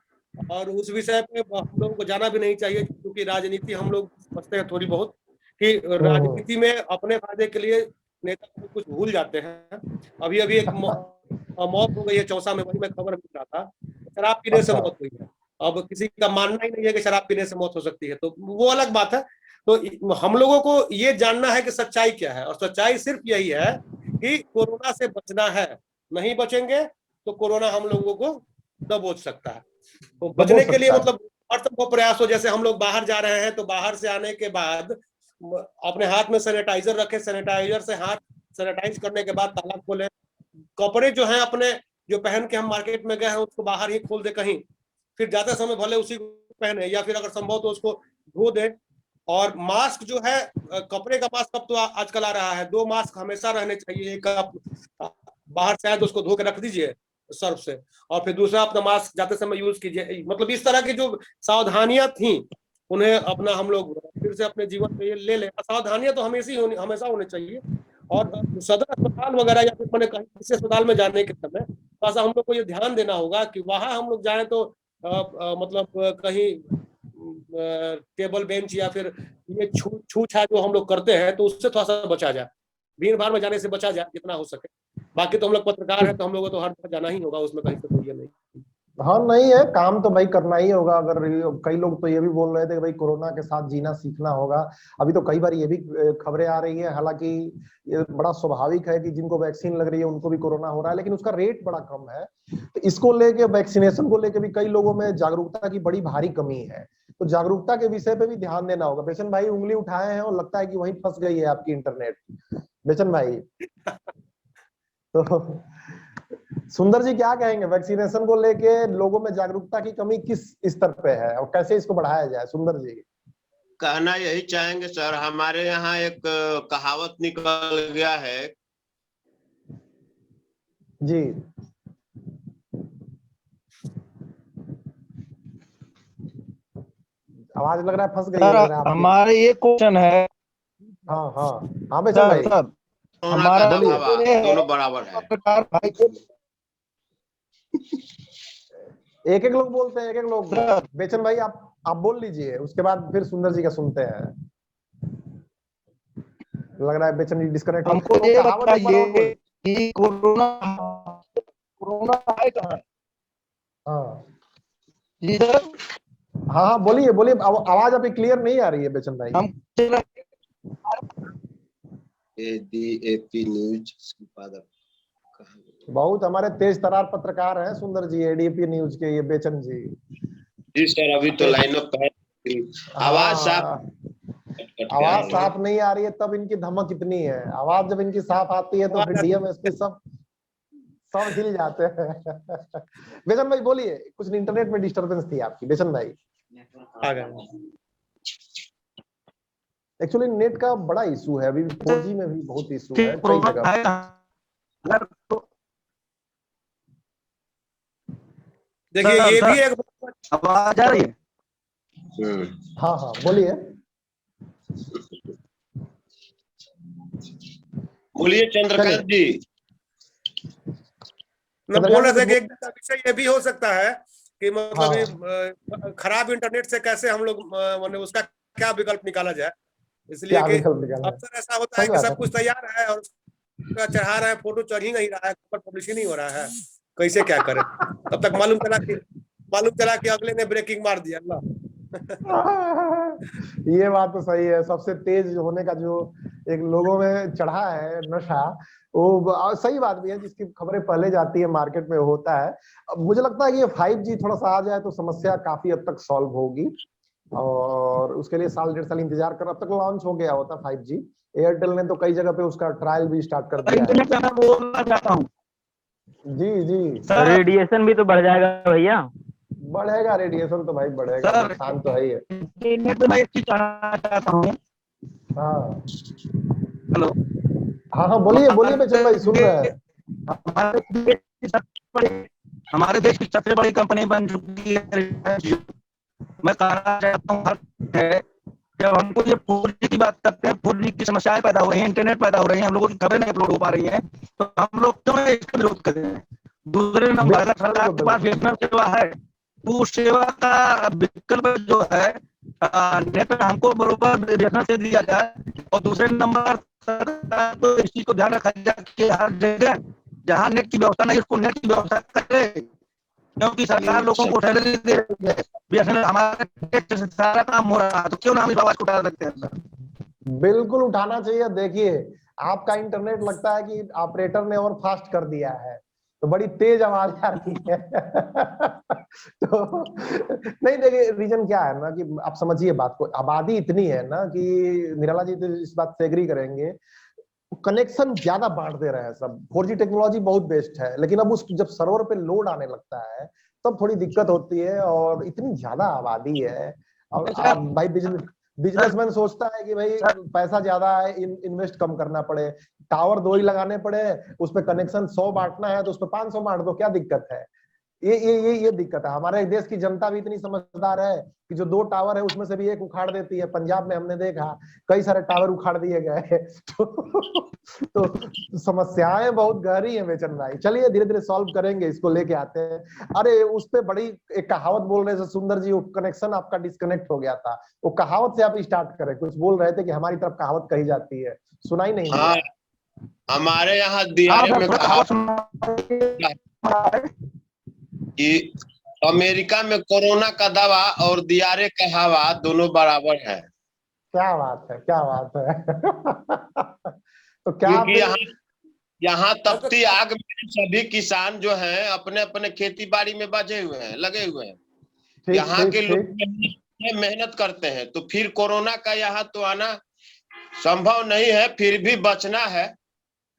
और उस विषय पे हम लोगों को जाना भी नहीं चाहिए, क्योंकि राजनीति हम लोग समझते हैं थोड़ी बहुत कि राजनीति में अपने फायदे के लिए नेता कुछ भूल जाते हैं। अभी अभी एक मौत हो गई है चौसा में, वही मैं खबर मिल रहा था, शराब पीने से मौत हुई है। अब किसी का मानना ही नहीं है कि शराब पीने से मौत हो सकती है, तो वो अलग बात है। तो हम लोगों को ये जानना है कि सच्चाई क्या है, और सच्चाई सिर्फ यही है कि कोरोना से बचना है। नहीं बचेंगे तो कोरोना हम लोगों को दबोच सकता है। तो बचने के लिए मतलब हर संभव प्रयास हो। जैसे हम लोग बाहर जा रहे हैं तो बाहर से आने के बाद अपने हाथ में सैनिटाइजर रखें, सैनिटाइजर से हाथ सैनिटाइज करने के बाद ताला खोलें। कपड़े जो हैं अपने जो पहन के हम मार्केट में गए हैं उसको बाहर ही खोल दे कहीं, फिर जाते समय भले उसी को पहने, या फिर अगर संभव तो उसको धो दे। और मास्क जो है, कपड़े का मास्क अब तो आजकल आ रहा है, 2 मास्क हमेशा रहने चाहिए। एक आप बाहर से आए तो उसको धो के रख दीजिए सर्फ से, और फिर दूसरा अपना मास्क जाते समय यूज कीजिए। मतलब इस तरह की जो सावधानियां थी उन्हें अपना हम लोग फिर से अपने जीवन में ले लें। सावधानियां तो हमेशा होनी चाहिए। और सदर अस्पताल वगैरह या फिर मैंने कहीं किसी अस्पताल में जाने के समय थोड़ा सा हम लोग को ये ध्यान देना होगा कि वहां हम लोग जाएं तो मतलब कहीं टेबल बेंच या फिर ये छू छा जो हम लोग करते हैं तो उससे थोड़ा सा बचा जाए, भीड़ भाड़ में जाने से बचा जाए जितना हो सके। बाकी तो हम लोग पत्रकार हैं तो हम लोग को तो हर जगह जाना ही होगा, उसमें कहीं से कोई ये नहीं। हाँ नहीं है, काम तो भाई करना ही होगा। अगर कई लोग तो ये भी बोल रहे थे कि भाई कोरोना के साथ जीना सीखना होगा। अभी तो कई बार ये भी खबरें आ रही है, हालांकि ये बड़ा स्वाभाविक है कि जिनको वैक्सीन लग रही है उनको भी कोरोना हो रहा है, लेकिन उसका रेट बड़ा कम है। तो इसको लेके, वैक्सीनेशन को लेके भी कई लोगों में जागरूकता की बड़ी भारी कमी है। तो जागरूकता के विषय पे भी ध्यान देना होगा। बेचन भाई उंगली उठाए हैं और लगता है कि वहीं फंस गई है आपकी इंटरनेट। बेचन भाई तो सुंदर जी क्या कहेंगे, वैक्सीनेशन को लेके लोगों में जागरूकता की कमी किस स्तर पे है और कैसे इसको बढ़ाया जाए? सुंदर जी कहना यही चाहेंगे सर, हमारे यहाँ एक कहावत निकल गया है जी। आवाज लग रहा है फंस गई है, लग रहा है आपकी। हमारे ये क्वेश्चन है। हाँ हाँ हाँ बेचन भाई सर हमारा दोनों बराबर है। पत्रकार भाई एक एक लोग बोलते हैं, एक एक लोग। बेचन भाई आप बोल लीजिए, उसके बाद फिर सुंदर जी का सुनते हैं। लग रहा है बेचन जी डिस्कनेक्ट। हमको ये बताइए कि कोरोना है कहाँ? हाँ जी सर। हाँ हाँ बोलिए बोलिए, आवाज अभी क्लियर नहीं आ रही है बेचन भाई। हम एडीएपी न्यूज संपादक बहुत हमारे तेज तरार पत्रकार हैं सुंदर जी, एडीपी न्यूज के ये बेचन जी। जी सर, अभी तो लाइनअप है। आवाज साफ नहीं आ रही है, तब इनकी धमक इतनी है। आवाज जब इनकी साफ आती है तो फिर डीएम एसपी सब हिल जाते हैं। बेचन भाई बोलिए, कुछ इंटरनेट में डिस्टरबेंस थी आपकी। बेचन भाई एक्चुअली नेट का बड़ा इशू है, अभी 4G में भी बहुत इशू है कई जगह। देखिए ये भी एक आवाज आ रही है। हाँ हाँ बोलिए बोलिए चंद्रकांत जी। मैं बोल रहा था कि एक विषय ये भी हो सकता है कि मतलब खराब इंटरनेट से कैसे हम लोग मतलब उसका क्या विकल्प निकाला जाए। इसलिए कि अक्सर ऐसा होता है कि सब कुछ तैयार है और चढ़ा रहा है, फोटो चढ़ ही नहीं रहा है, पब्लिश ही नहीं हो रहा है, कैसे क्या करें। तब तक मालूम चला कि अगले ने ब्रेकिंग मार दिया। ये बात तो सही है, सबसे तेज होने का जो एक लोगों में चढ़ा है नशा, वो सही बात भी है, जिसकी खबरें पहले जाती है मार्केट में होता है। अब मुझे लगता है कि ये 5G थोड़ा सा आ जाए तो समस्या काफी हद तक सॉल्व होगी, और उसके लिए साल 1.5 साल इंतजार कर, अब तक लॉन्च हो गया होता 5G। एयरटेल ने तो कई जगह पे उसका ट्रायल भी स्टार्ट कर दिया है। इंटरनेट पे मैं बोलना चाहता हूँ जी जी, सर, रेडिएशन भी तो बढ़ जाएगा भैया। बढ़ेगा रेडिएशन तो भाई बढ़ेगा, सर नुकसान तो है ही है। इंटरनेट पे मैं एक चीज कहना चाहता हूँ। हाँ हेलो, हाँ हाँ, बोलिए बोलिए बेचन भाई, सुन रहे हैं। हमारे देश की सबसे बड़ी हमारे देश की सबसे बड़ी कंपनी बन चुकी है रिलायंस जियो। मैं कहना चाहता हूँ है, जब हमको ये 4G की बात करते हैं, 4G की समस्याएं पैदा हो रही हैं, इंटरनेट पैदा हो रही है, हम लोगों की खबरें नहीं अपलोड हो पा रही हैं, तो हम लोग क्यों इसका विरोध कर रहे हैं? दूसरे नंबर, अगर सरकार के पास बीएसएनएल सेवा है तो उस सेवा का विकल्प जो है नेट हमको बरोबर बीएसएनएल से दिया जाए। और दूसरे नंबर, सरकार को इस चीज को ध्यान रखा जाए कि हर जगह जहाँ नेट की व्यवस्था नहीं उसको नेट की व्यवस्था करे, क्योंकि सरकार लोगों को सैलरी दे रही है, बीएसएनएल हमारे टैक्स से सारा काम हो रहा है, तो क्यों ना हम इस आवाज को उठा सकते हैं सर? बिल्कुल उठाना चाहिए। देखिए, आपका इंटरनेट लगता है कि ऑपरेटर ने और फास्ट कर दिया है, तो बड़ी तेज आवाज आ रही है। तो नहीं, देखिए रीजन क्या है ना, कि आप समझिए बात को, आबादी इतनी है ना कि निराला जी तो इस बात से एग्री करेंगे, कनेक्शन ज्यादा बांट दे रहे हैं सब। 4G टेक्नोलॉजी बहुत बेस्ट है, लेकिन अब उस जब सर्वर पे लोड आने लगता है तब थोड़ी दिक्कत होती है, और इतनी ज्यादा आबादी है। और आप भाई बिजनेसमैन सोचता है कि भाई पैसा ज्यादा है, इन्वेस्ट कम करना पड़े, टावर 2 ही लगाने पड़े, उस पर कनेक्शन 100 बांटना है तो उस पर 500 बांट दो, क्या दिक्कत है? ये दिक्कत है। हमारे देश की जनता भी इतनी समझदार है कि जो 2 टावर है उसमें से भी एक उखाड़ देती है। पंजाब में हमने देखा कई सारे टावर उखाड़ दिए गए। तो समस्याएं बहुत गहरी हैं बेचन भाई। चलिए धीरे धीरे सॉल्व करेंगे, इसको लेके आते हैं। अरे उस पे बड़ी एक कहावत बोल रहे थे सुंदर जी, वो कनेक्शन आपका डिस्कनेक्ट हो गया था, वो कहावत से आप स्टार्ट करें। कुछ बोल रहे थे कि हमारी तरफ कहावत कही जाती है, सुनाई नहीं हाँ, दिया। हमारे यहाँ दियारे में कि अमेरिका में कोरोना का दवा और दियारे का हवा दोनों बराबर है। क्या बात है, क्या बात है। तो क्या क्योंकि यहाँ तपती आग में सभी किसान जो हैं अपने अपने खेती बाड़ी में बजे हुए हैं, लगे हुए हैं। यहाँ के लोग मेहनत करते हैं, तो फिर कोरोना का यहाँ तो आना संभव नहीं है, फिर भी बचना है।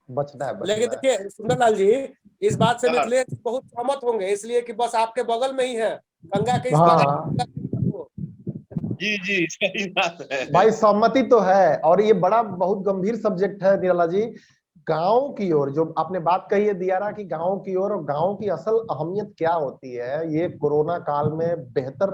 लेकिन देखिए सुंदरलाल जी, इस बात से मिथिलेश बहुत सहमत होंगे, इसलिए कि बस आपके बगल में ही है, गंगा के इस पार। जी जी, सही बात है भाई, सहमति तो है। और ये बड़ा बहुत गंभीर सब्जेक्ट है निराला जी। गांव की ओर जो आपने बात कही है दियारा की, गांव की ओर, और गांव की असल अहमियत क्या होती है, ये कोरोना काल में बेहतर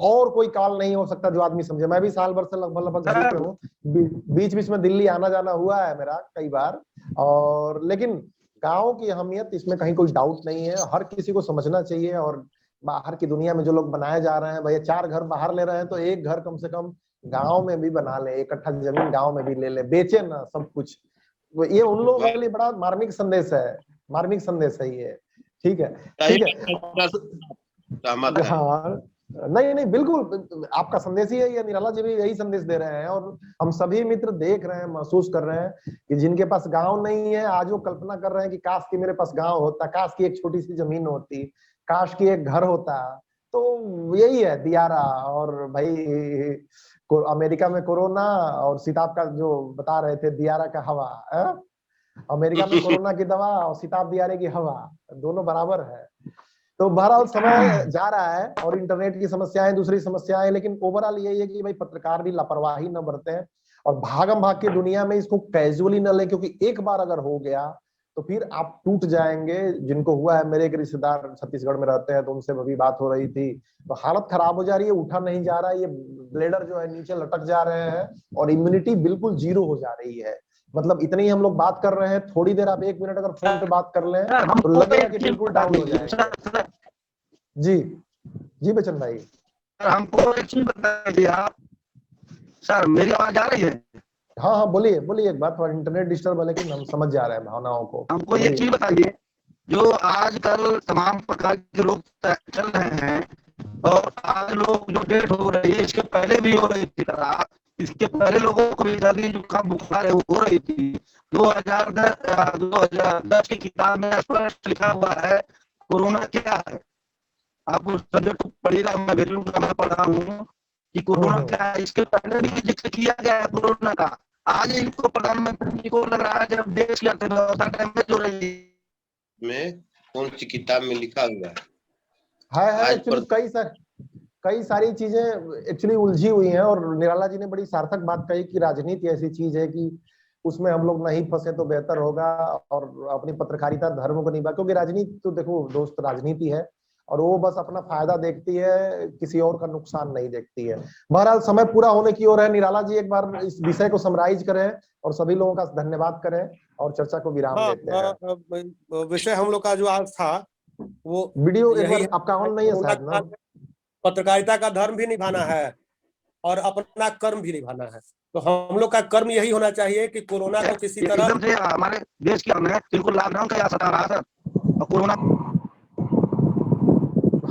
और कोई काल नहीं हो सकता जो आदमी समझे। मैं भी साल भर से लगभग घर पे हूँ, बीच बीच में दिल्ली आना जाना हुआ है मेरा कई बार, और लेकिन गांव की अहमियत इसमें कहीं कोई डाउट नहीं है, हर किसी को समझना चाहिए। और बाहर की दुनिया में जो लोग बनाए जा रहे हैं, भैया 4 घर बाहर ले रहे हैं तो एक घर कम से कम गांव में भी बना ले, 1 कट्ठा जमीन गांव में भी ले ले, बेचे ना सब कुछ। ये उन लोगों के लिए बड़ा मार्मिक संदेश है, मार्मिक संदेश है ये। ठीक है, ठीक है। हाँ, नहीं नहीं, बिल्कुल आपका संदेश ही है ये, निराला जी भी यही संदेश दे रहे हैं। और हम सभी मित्र देख रहे हैं, महसूस कर रहे हैं कि जिनके पास गांव नहीं है आज वो कल्पना कर रहे हैं कि काश कि मेरे पास गांव होता, काश की एक छोटी सी जमीन होती, काश की एक घर होता। तो यही है दियारा। और भाई अमेरिका में कोरोना और सिताब का जो बता रहे थे दियारा का हवा, अमेरिका में कोरोना की दवा और सिताब दियारे की हवा दोनों बराबर है। तो बहरहाल समय जा रहा है और इंटरनेट की समस्याएं, दूसरी समस्याएं, लेकिन ओवरऑल यही है कि भाई पत्रकार भी लापरवाही न बरतें और भागम भाग की दुनिया में इसको कैजुअली न ले, क्योंकि एक बार अगर हो गया तो फिर आप टूट जाएंगे। जिनको हुआ है, मेरे एक रिश्तेदार छत्तीसगढ़ में रहते हैं तो उनसे अभी बात हो रही थी, तो हालत खराब हो जा रही है, उठा नहीं जा रहा है, ये ब्लेडर जो है नीचे लटक जा रहे हैं और इम्यूनिटी बिल्कुल 0 हो जा रही है। मतलब इतनी हम लोग बात कर रहे हैं, थोड़ी देर आप 1 मिनट अगर फोन पे बात कर लें तो लगेगा कि बिल्कुल डाउन हो जाएंगे। जी जी बच्चन भाई, हमको एक चीज बता दीजिए आप। सर मेरी आवाज आ रही है? हाँ हाँ, बोलिए बोलिए, एक बात, थोड़ा इंटरनेट डिस्टर्ब है लेकिन हम समझ जा रहे हैं भावनाओं को। हमको एक चीज बताइए, जो आजकल तमाम प्रकार के लोग चल रहे हैं, और आज लोग जो डेथ हो रही है इसके पहले भी हो रही थी खराब, इसके पहले लोगों को भी सर्दी जुकाम बुखार हो रही थी। 2010 की किताब में स्पष्ट लिखा हुआ है कोरोना क्या है। आप उस सब्जेक्ट को पढ़िएगा, मैं भेजूंगा, मैं पढ़ा हूँ कि कोरोना क्या है। इसके पहले भी जिक्र किया गया है कोरोना का। आज इनको प्रधानमंत्री जी को लग रहा है जब देश की अर्थव्यवस्था डैमेज हो रही है में कौन सी किताब में लिखा हुआ है? है एक्चुअली कई सारी चीजें एक्चुअली उलझी हुई हैं, और निराला जी ने बड़ी सार्थक बात कही कि राजनीति ऐसी चीज है कि उसमें हम लोग नहीं फंसे तो बेहतर होगा, और अपनी पत्रकारिता धर्म को निभा, क्योंकि राजनीति तो देखो दोस्त राजनीति है और वो बस अपना फायदा देखती है, किसी और का नुकसान नहीं देखती है। बहरहाल समय पूरा होने की ओर है। निराला जी एक बार इस विषय को समराइज करें और सभी लोगों का धन्यवाद करें और चर्चा को विराम देते हैं। विषय हम लोग का जो आज था वो वीडियो एक यही बार आपका ऑन नहीं है शायद ना? पत्रकारिता का धर्म भी निभाना है और अपना कर्म भी निभाना है। तो हम लोग का कर्म यही होना चाहिए कि कोरोना को किसी तरह एकदम से हमारे देश के अंदर बिल्कुल लॉकडाउन का सता रहा था और कोरोना।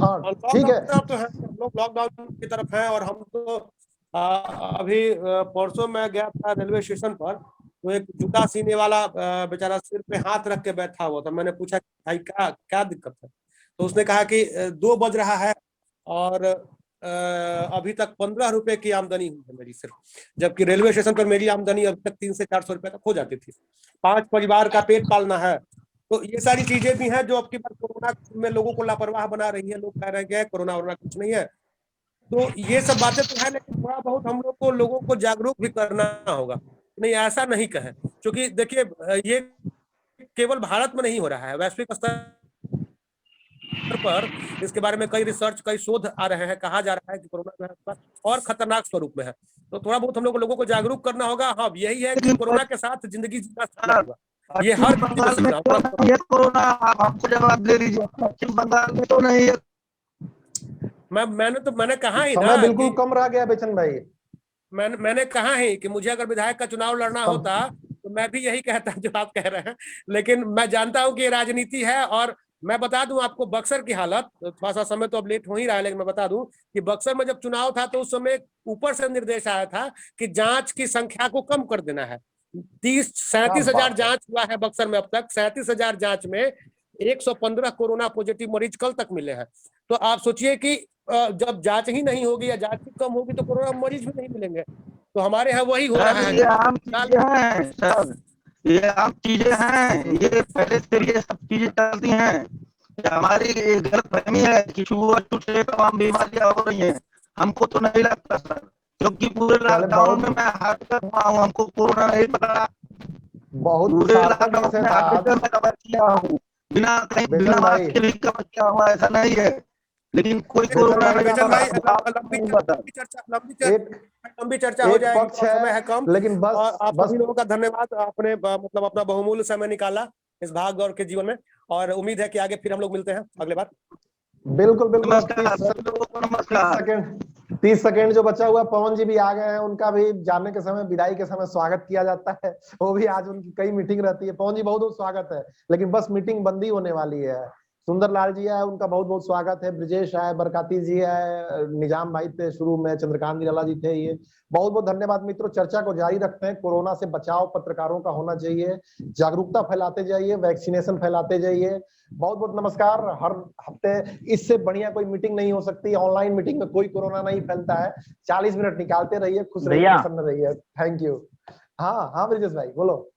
हाँ ठीक है, तो है, हम लोग लॉकडाउन की तरफ हैं। और हम तो अभी परसों मैं गया था रेलवे स्टेशन पर, तो एक जूता सीने वाला बेचारा सिर पे हाथ रख के बैठा हुआ था। मैंने पूछा भाई क्या क्या दिक्कत है, तो उसने कहा कि 2 बज रहा है और अभी तक 15 रुपए की आमदनी हुई है मेरी सिर्फ, जबकि रेलवे स्टेशन पर मेरी आमदनी अभी तक 300 से 400 रुपए तक हो जाती थी। 5 परिवार का पेट पालना है। तो ये सारी चीजें भी हैं जो अब की बार कोरोना में लोगों को लापरवाह बना रही है। लोग कह रहे हैं कोरोना वोरोना कुछ नहीं है। तो ये सब बातें तो है, लेकिन थोड़ा बहुत हम लोग को लोगों को जागरूक भी करना होगा। नहीं ऐसा नहीं कहे, क्योंकि देखिए ये केवल भारत में नहीं हो रहा है, वैश्विक स्तर पर इसके बारे में कई रिसर्च कई शोध आ रहे हैं। कहा जा रहा है कि कोरोना जो है और खतरनाक स्वरूप में है। तो थोड़ा बहुत हम लोगों को जागरूक करना होगा। हाँ यही है कि कोरोना के साथ जिंदगी जीना सीखना होगा, ये हर किसी को सीखना होगा। ये कोरोना आप हमको जवाब दे दीजिए, पश्चिम बंगाल में तो नहीं है। मैंने कहा ही समय ना बिल्कुल कि कम रह गया बेचन भाई। मैंने कहा ही कि मुझे अगर विधायक का चुनाव लड़ना होता तो मैं भी यही कहता जो आप कह रहे हैं। लेकिन मैं जानता हूं कि ये राजनीति है। और मैं बता दूं आपको बक्सर की हालत, थोड़ा सा समय तो अब लेट हो ही रहा है, लेकिन मैं बता दूं कि बक्सर में जब चुनाव था तो उस समय ऊपर से निर्देश आया था कि जांच की संख्या को कम कर देना है। 37,000 जांच हुआ है बक्सर में अब तक। 37,000 जांच में 115 कोरोना पॉजिटिव मरीज कल तक मिले हैं। तो आप सोचिए कि जब जांच ही नहीं होगी या जांच ही कम होगी तो कोरोना मरीज भी नहीं मिलेंगे। तो हमारे यहाँ वही हो रहा है। ये आम चीजें हैं सर, ये आम चीजें हैं, ये पहले से ये सब चीजें चलती हैं। हमारी गलतफहमी है कि छुआछूत से तमाम बीमारियां हो रही हैं। हमको तो नहीं लगता सर, क्योंकि पूरे लॉकडाउन में मैं हार्ट कर हुआ हूँ, हमको कोरोना नहीं पकड़ा। बहुत पूरे सार्थक लॉकडाउन विषय में था हार्ट आज। में कवर किया हूँ, बिना बेचन मास्क भाई, के भी कवर किया हुआ, ऐसा नहीं है। लेकिन कोई कोरोना नहीं बेचन भाई एक लंबी चर्चा हो एक जाएगी पक्ष और समय है, है कम। लेकिन और बस आप बस सभी लोगों का धन्यवाद, आपने मतलब अपना बहुमूल्य समय निकाला इस भाग दौड़ के जीवन में। और उम्मीद है कि आगे फिर हम लोग मिलते हैं अगले बार। बिल्कुल बिल्कुल। अब नमस्कार। 30 सेकंड जो बचा हुआ, पवन जी भी आ गए हैं, उनका भी जाने के समय विदाई के समय स्वागत किया जाता है। वो भी आज उनकी कई मीटिंग रहती है। पवन जी बहुत बहुत स्वागत है, लेकिन बस मीटिंग बंदी होने वाली है। सुंदरलाल जी है, उनका बहुत बहुत स्वागत है। ब्रिजेश है, बरकाती जी है, निजाम भाई थे शुरू में, चंद्रकांत निराला जी थे। ये बहुत बहुत धन्यवाद मित्रों। चर्चा को जारी रखते हैं। कोरोना से बचाव पत्रकारों का होना चाहिए, जागरूकता फैलाते जाइए, वैक्सीनेशन फैलाते जाइए। बहुत बहुत नमस्कार। हर हफ्ते इससे बढ़िया कोई मीटिंग नहीं हो सकती। ऑनलाइन मीटिंग में कोई कोरोना नहीं फैलता है। 40 मिनट निकालते रहिए, खुश रहिए, प्रसन्न रहिए। Thank you. हाँ हाँ ब्रिजेश भाई बोलो।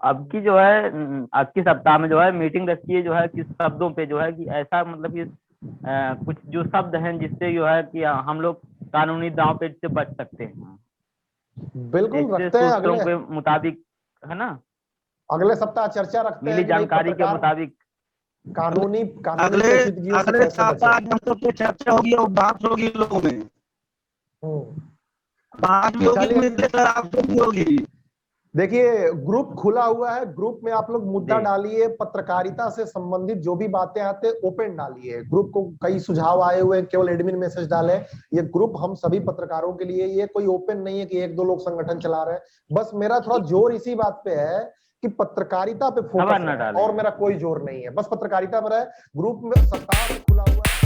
अब की जो है आज की सप्ताह में जो है मीटिंग रखी है, जो है किस शब्दों पे जो है कि ऐसा मतलब कि कुछ जो शब्द हैं जिससे जो है कि हम लोग कानूनी दांव पेच से बच सकते हैं। बिल्कुल रखते हैं। सूत्रों के मुताबिक है ना, अगले सप्ताह चर्चा रखते हैं। मिली जानकारी के मुताबिक कानूनी अगले सप्ताह हमको चर्चा होगी और बात होगी लोगों में, बात भी होगी। देखिए ग्रुप खुला हुआ है, ग्रुप में आप लोग मुद्दा डालिए, पत्रकारिता से संबंधित जो भी बातें आते हैं ओपन डालिए। ग्रुप को कई सुझाव आए हुए हैं, केवल एडमिन मैसेज डाले। ये ग्रुप हम सभी पत्रकारों के लिए, ये कोई ओपन नहीं है कि 1-2 लोग संगठन चला रहे हैं। बस मेरा थोड़ा जोर इसी बात पे है कि पत्रकारिता पे फोकस है, और मेरा कोई जोर नहीं है। बस पत्रकारिता पर है। ग्रुप में सप्ताह खुला हुआ है।